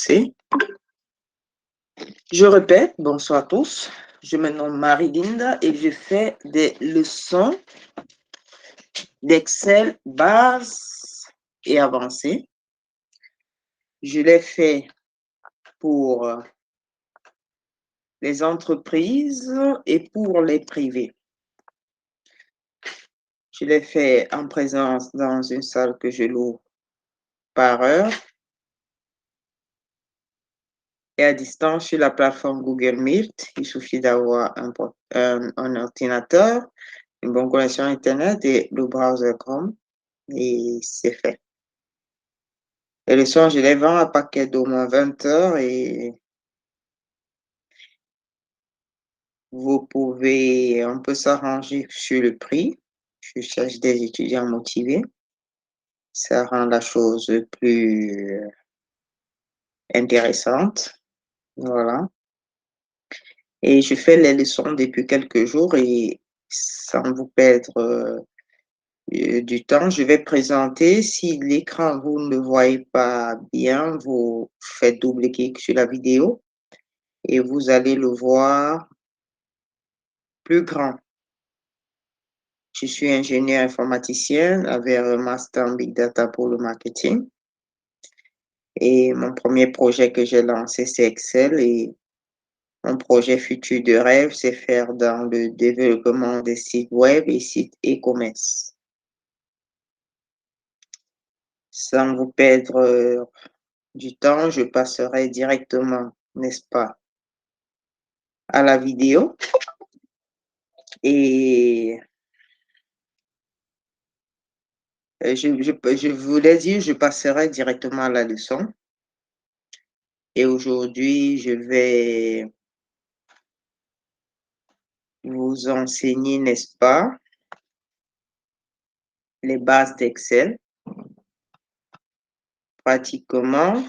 commencer. Je répète, bonsoir à tous. Je me nomme Marie-Linda et je fais des leçons d'Excel base et avancée. Je les fais pour les entreprises et pour les privés. Je les fais en présence dans une salle que je loue par heure et à distance sur la plateforme Google Meet. Il suffit d'avoir un ordinateur, une bonne connexion Internet et le browser Chrome et c'est fait. Les leçons, je les vends à paquet d'au moins 20 heures et on peut s'arranger sur le prix. Je cherche des étudiants motivés. Ça rend la chose plus intéressante. Voilà. Et je fais les leçons depuis quelques jours et sans vous perdre du temps, je vais présenter. Si l'écran, vous ne le voyez pas bien, vous faites double-clic sur la vidéo et vous allez le voir plus grand. Je suis ingénieur informaticien avec un master en Big Data pour le marketing. Et mon premier projet que j'ai lancé, c'est Excel. Et mon projet futur de rêve, c'est faire dans le développement des sites web et sites e-commerce. Sans vous perdre du temps, je passerai directement, n'est-ce pas, à la vidéo. Et je voulais dire, je passerai directement à la leçon. Et aujourd'hui, je vais vous enseigner, n'est-ce pas, les bases d'Excel. Pratiquement,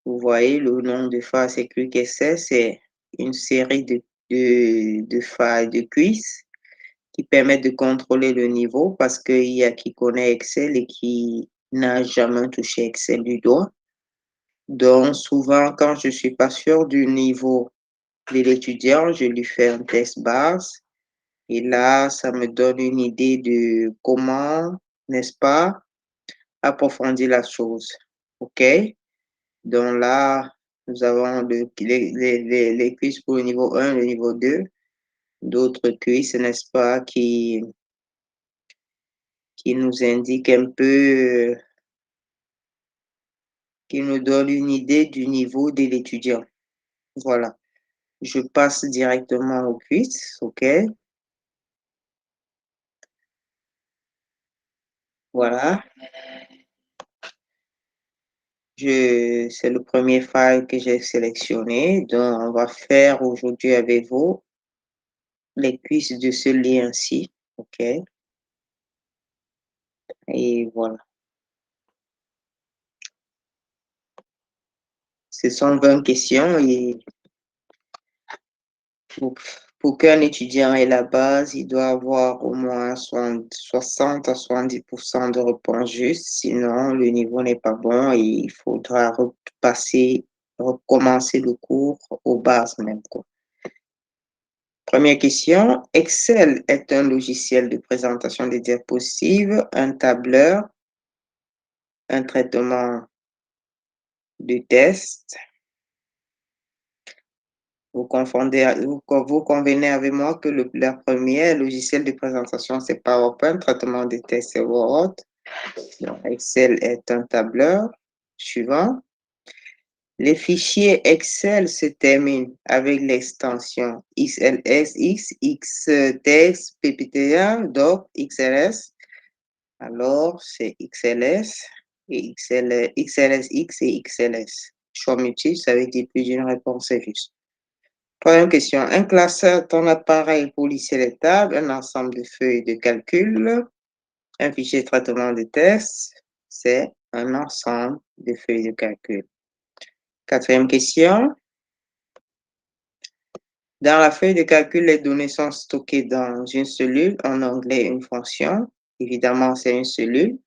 vous voyez le nom de phare, c'est Quick Excel, c'est une série de failles de quiz qui permettent de contrôler le niveau parce qu'il y a qui connaît Excel et qui n'a jamais touché Excel du doigt. Donc, souvent, quand je ne suis pas sûr du niveau de l'étudiant, je lui fais un test base. Et là, ça me donne une idée de comment, n'est-ce pas, approfondir la chose. OK? Donc là, nous avons les quiz pour le niveau 1, le niveau 2, d'autres quiz, n'est-ce pas, qui nous indiquent un peu, qui nous donnent une idée du niveau de l'étudiant. Voilà. Je passe directement au quiz, OK? Voilà. C'est le premier file que j'ai sélectionné. Donc, on va faire aujourd'hui avec vous les quiz de ce lien-ci. OK? Et voilà. Ce sont 20 questions et pour qu'un étudiant ait la base, il doit avoir au moins 60 à 70% de réponses justes. Sinon, le niveau n'est pas bon et il faudra recommencer le cours aux bases même, quoi. Première question. Excel est un logiciel de présentation des diapositives, un tableur, un traitement de test. Vous convenez avec moi que la première logiciel de présentation, c'est PowerPoint, traitement de test, c'est Word. Donc, Excel est un tableur. Suivant. Les fichiers Excel se terminent avec l'extension XLSX, XTeX, PPTA, Doc, XLS. Alors, c'est XLS et XLSX et XLS. Choix multiple, ça veut dire plus d'une réponse est juste. Troisième question. Un classeur est un appareil pour lisser les tables, un ensemble de feuilles de calcul. Un fichier de traitement de test, c'est un ensemble de feuilles de calcul. Quatrième question. Dans la feuille de calcul, les données sont stockées dans une cellule, en anglais une fonction. Évidemment, c'est une cellule.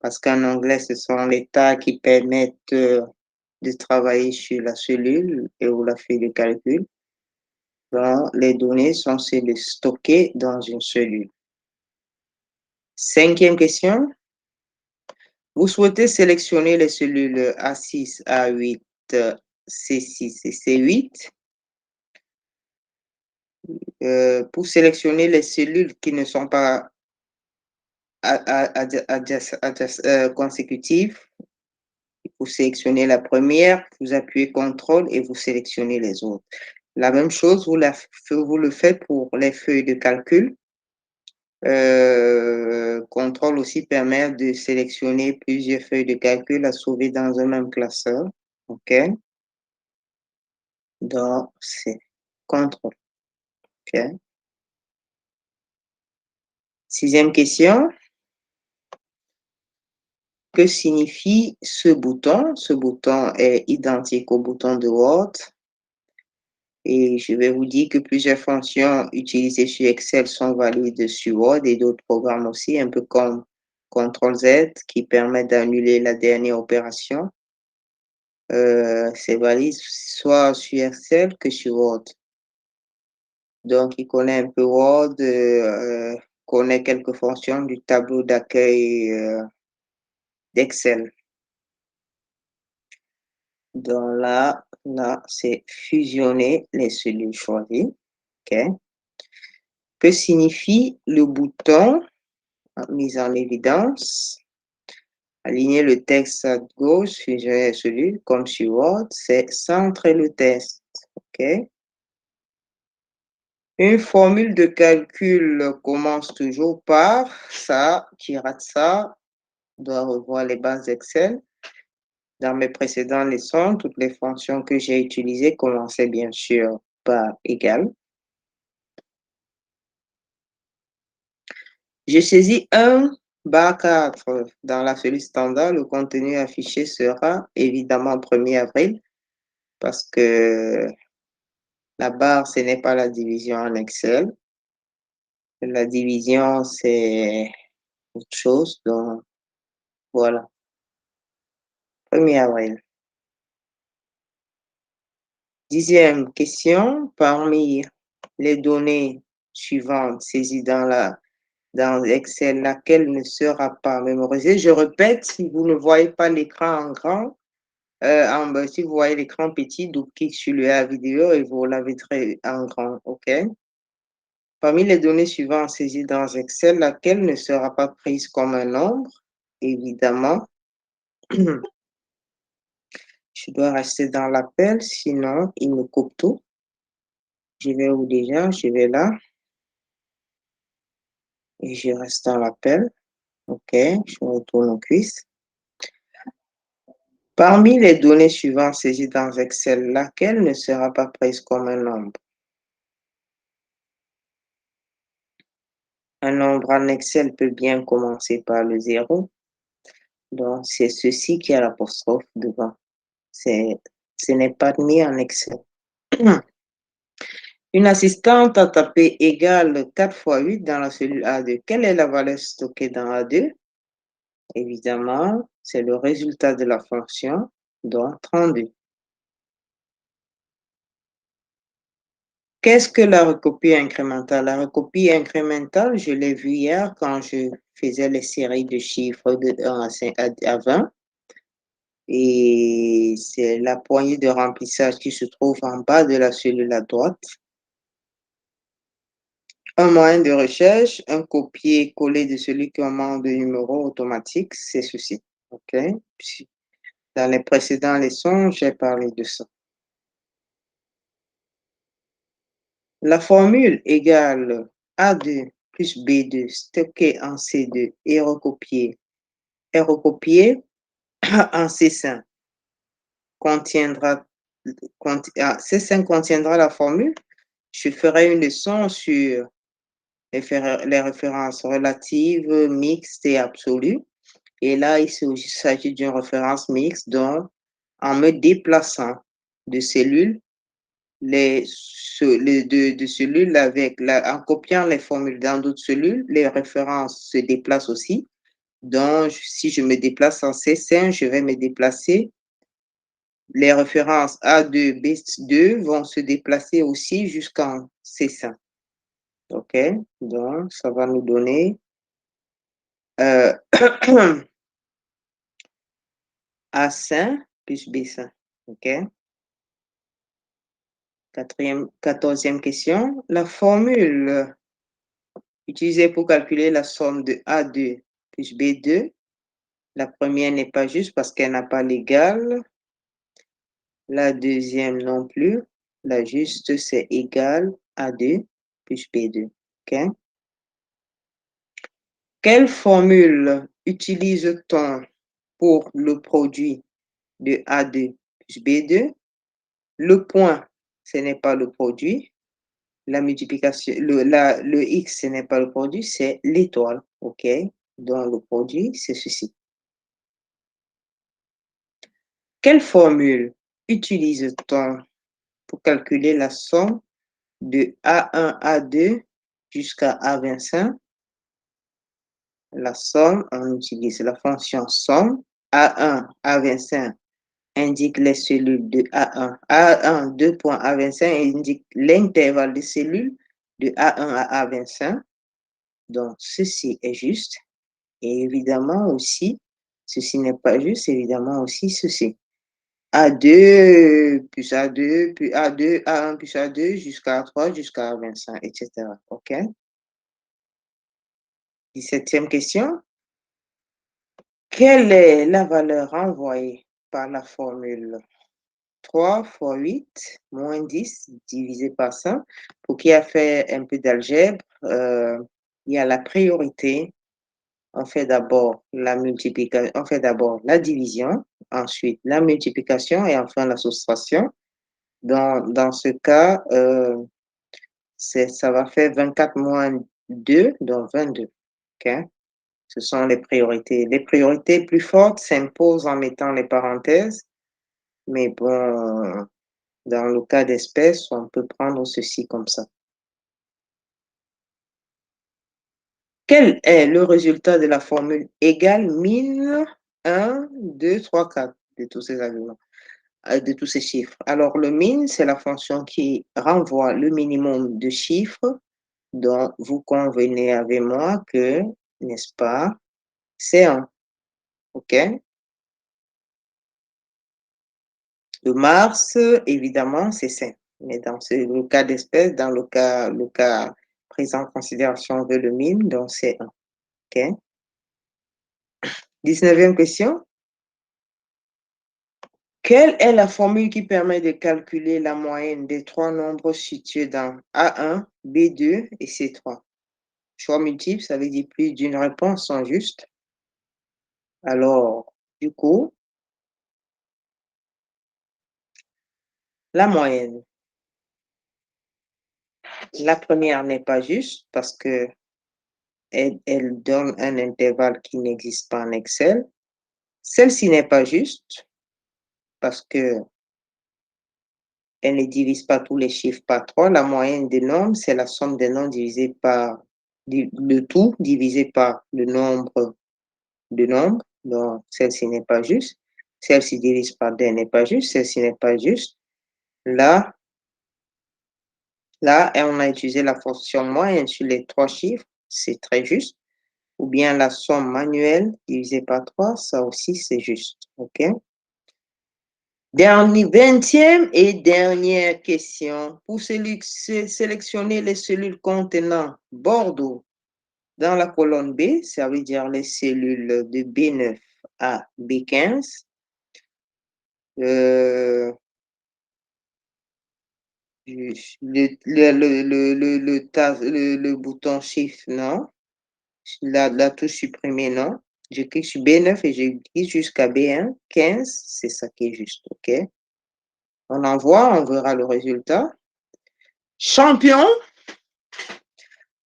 parce qu'en anglais, ce sont les tas qui permettent de travailler sur la cellule et ou la feuille de calcul. Donc, les données sont stockées dans une cellule. Cinquième question. Vous souhaitez sélectionner les cellules A6, A8, C6 et C8. Pour sélectionner les cellules qui ne sont pas consécutives, vous sélectionnez la première, vous appuyez CTRL et vous sélectionnez les autres. La même chose, vous le faites pour les feuilles de calcul. CTRL aussi permet de sélectionner plusieurs feuilles de calcul à sauver dans un même classeur. OK? Donc, c'est CTRL. OK? Sixième question. Que signifie ce bouton? Ce bouton est identique au bouton de Word. Et je vais vous dire que plusieurs fonctions utilisées sur Excel sont valides sur Word et d'autres programmes aussi, un peu comme CTRL-Z qui permet d'annuler la dernière opération. C'est valide soit sur Excel que sur Word. Donc, il connaît un peu Word, connaît quelques fonctions du tableau d'accueil d'Excel. Donc là, c'est fusionner les cellules choisies. OK. Que signifie le bouton mise en évidence? Aligner le texte à gauche, fusionner les cellules, comme sur Word, c'est centrer le texte. OK. Une formule de calcul commence toujours par ça, qui rate ça, doit revoir les bases Excel. Dans mes précédentes leçons, toutes les fonctions que j'ai utilisées commençaient bien sûr par égal. Je saisis un bar 4 dans la cellule standard. Le contenu affiché sera évidemment 1er avril parce que la barre, ce n'est pas la division en Excel. La division, c'est autre chose. Donc, voilà. 1er avril. Dixième question. Parmi les données suivantes saisies dans Excel, laquelle ne sera pas mémorisée? Je répète, si vous ne voyez pas l'écran en grand, si vous voyez l'écran petit, double-clic sur le A vidéo et vous la verrez en grand. OK? Parmi les données suivantes saisies dans Excel, laquelle ne sera pas prise comme un nombre? Évidemment, je dois rester dans l'appel, sinon il me coupe tout. Je vais où déjà? Je vais là. Et je reste dans l'appel. OK, je retourne aux cuisses. Parmi les données suivantes saisies dans Excel, laquelle ne sera pas prise comme un nombre? Un nombre en Excel peut bien commencer par le 0. Donc, c'est ceci qui a l'apostrophe devant. Ce n'est pas mis en Excel. Une assistante a tapé égal 4 fois 8 dans la cellule A2. Quelle est la valeur stockée dans A2? Évidemment, c'est le résultat de la fonction, donc 32. Qu'est-ce que la recopie incrémentale? La recopie incrémentale, je l'ai vu hier quand je faisais les séries de chiffres de 1 à 20. Et c'est la poignée de remplissage qui se trouve en bas de la cellule à droite. Un moyen de recherche, un copier-coller de celui qui commande de numéro automatique, c'est ceci. OK? Dans les précédentes leçons, j'ai parlé de ça. La formule égale A2 plus B2 stocké en C2 et recopié en C5 C5 contiendra la formule. Je ferai une leçon sur les références relatives, mixtes et absolues. Et là, il s'agit d'une référence mixte, donc en me déplaçant de cellules, de cellules en copiant les formules dans d'autres cellules, les références se déplacent aussi. Donc, si je me déplace en C5, je vais me déplacer. Les références A2, B2 vont se déplacer aussi jusqu'en C5. OK? Donc, ça va nous donner A5 plus B5. OK? 14e question. La formule utilisée pour calculer la somme de A2 plus B2. La première n'est pas juste parce qu'elle n'a pas l'égal. La deuxième non plus. La juste, c'est égal à 2 plus B2. OK? Quelle formule utilise-t-on pour le produit de A2 plus B2? Le point, ce n'est pas le produit. La multiplication, le X, ce n'est pas le produit, c'est l'étoile. OK? Donc, le produit, c'est ceci. Quelle formule utilise-t-on pour calculer la somme de A1, A2 jusqu'à A25? La somme, on utilise la fonction somme. A1, A25 indique les cellules de A1. A1, 2.A25 indique l'intervalle de cellules de A1 à A25. Donc, ceci est juste. Et évidemment aussi, ceci n'est pas juste, évidemment aussi ceci. A2 plus A2, puis A2, A1 plus A2 jusqu'à A3, jusqu'à A25, etc. OK? 17e question. Quelle est la valeur envoyée par la formule 3 fois 8 moins 10 divisé par 100? Pour qui a fait un peu d'algèbre, il y a la priorité. On fait d'abord la multiplication, on fait d'abord la division, ensuite la multiplication et enfin la soustraction. Dans ce cas, ça va faire 24 moins 2, donc 22. OK? Ce sont les priorités. Les priorités plus fortes s'imposent en mettant les parenthèses, mais bon, dans le cas d'espèce, on peut prendre ceci comme ça. Quel est le résultat de la formule égale min 1, 2, 3, 4 de tous ces arguments, de tous ces chiffres? Alors, le min, c'est la fonction qui renvoie le minimum de chiffres dont vous convenez avec moi que, n'est-ce pas, c'est 1. OK? Le Mars, évidemment, c'est 5. Mais dans le cas d'espèce, dans le cas pris en considération de le min, donc c'est 1. OK? 19e question. Quelle est la formule qui permet de calculer la moyenne des trois nombres situés dans A1, B2 et C3? Choix multiple, ça veut dire plus d'une réponse sont justes. Alors, du coup, la moyenne. La première n'est pas juste parce que elle donne un intervalle qui n'existe pas en Excel. Celle-ci n'est pas juste parce que elle ne divise pas tous les chiffres par 3. La moyenne des nombres, c'est la somme des nombres divisé par le tout divisé par le nombre de nombres. Donc, celle-ci n'est pas juste. Celle-ci divise par 2 n'est pas juste. Celle-ci n'est pas juste. Là, on a utilisé la fonction moyenne sur les trois chiffres. C'est très juste. Ou bien la somme manuelle divisée par 3, ça aussi, c'est juste. OK? 20e et dernière question. Pour sélectionner les cellules contenant Bordeaux dans la colonne B, ça veut dire les cellules de B9 à B15. Le bouton Shift, non. La touche supprimée, non. Je clique sur B9 et je clique jusqu'à B1. 15, c'est ça qui est juste. OK? On envoie, on verra le résultat. Champion,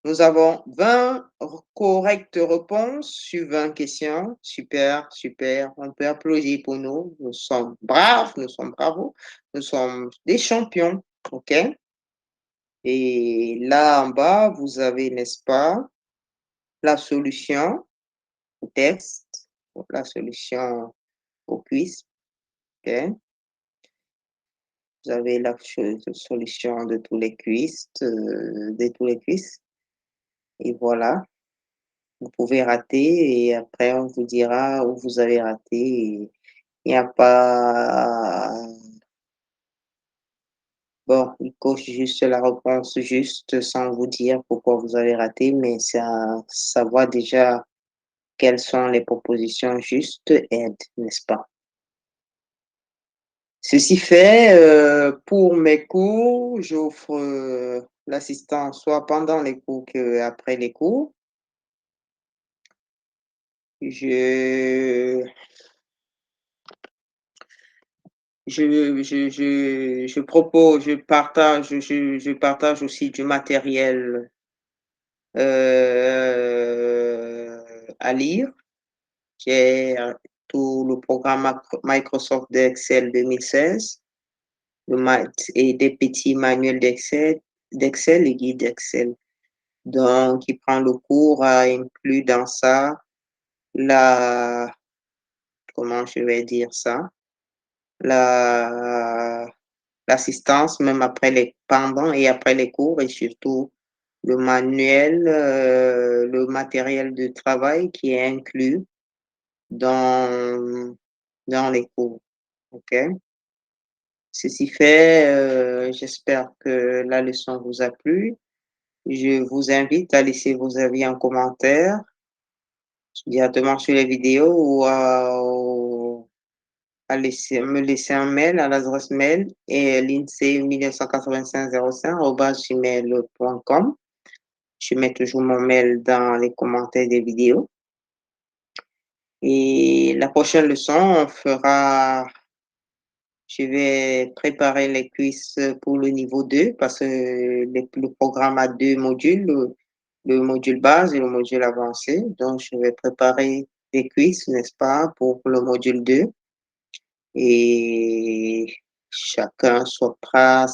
nous avons 20 correctes réponses sur 20 questions. Super, super. On peut applaudir pour nous. Nous sommes braves, nous sommes bravos. Nous sommes des champions. OK? Et là en bas, vous avez, n'est-ce pas, la solution. test, la solution au quiz. OK. Vous avez la solution de tous les quiz, et voilà. Vous pouvez rater et après on vous dira où vous avez raté. Il n'y a pas bon, il coche juste la réponse juste sans vous dire pourquoi vous avez raté, mais ça voit déjà quelles sont les propositions justes aide, n'est-ce pas? Ceci fait, pour mes cours, j'offre, l'assistance soit pendant les cours qu'après les cours. Je je partage aussi du matériel, à lire. J'ai, tout le programme Microsoft d'Excel 2016, le mat et des petits manuels d'Excel et guides d'Excel. Donc, qui prend le cours a inclus dans ça la comment je vais dire ça? La l'assistance même après les pendant et après les cours et surtout le manuel, le matériel de travail qui est inclus dans dans les cours. OK? Ceci fait, j'espère que la leçon vous a plu. Je vous invite à laisser vos avis en commentaire, directement sur les vidéos à laisser un mail à l'adresse mail et linsee198505@gmail.com. Je mets toujours mon mail dans les commentaires des vidéos et la prochaine leçon, je vais préparer les quiz pour le niveau 2 parce que le programme a 2 modules, le module base et le module avancé. Donc, je vais préparer des quiz, n'est-ce pas, pour le module 2 et chacun saura,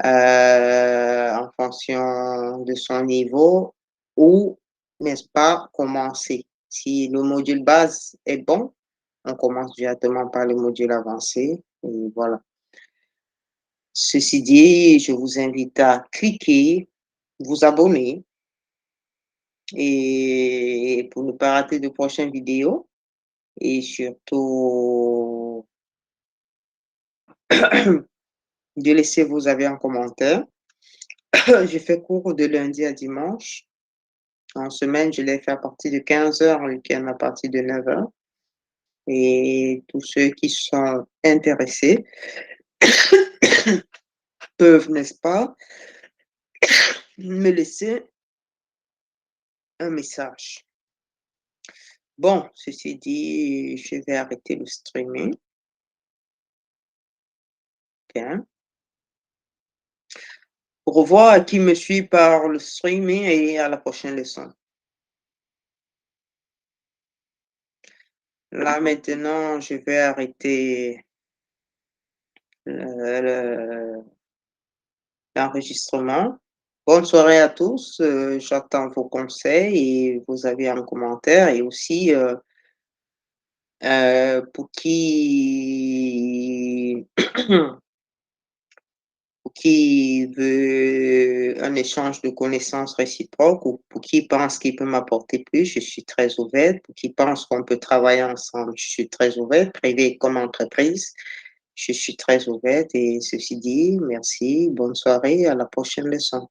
en fonction de son niveau où, n'est-ce pas, commencer. Si le module base est bon, on commence directement par le module avancé et voilà. Ceci dit, je vous invite à cliquer, vous abonner et pour ne pas rater de prochaines vidéos et surtout de laisser vos avis en commentaire. Je fais cours de lundi à dimanche. En semaine, je les fais à partir de 15 heures, en week-end à partir de 9 heures. Et tous ceux qui sont intéressés peuvent, n'est-ce pas, me laisser un message. Bon, ceci dit, je vais arrêter le streaming. OK. Au revoir à qui me suit par le streaming et à la prochaine leçon. Là, maintenant, je vais arrêter l'enregistrement. Bonne soirée à tous. J'attends vos conseils et vos avis en commentaire et aussi, pour qui pour qui veut un échange de connaissances réciproques ou pour qui pense qu'il peut m'apporter plus, je suis très ouverte. Pour qui pense qu'on peut travailler ensemble, je suis très ouverte, privé comme entreprise, je suis très ouverte et ceci dit, merci, bonne soirée, à la prochaine leçon.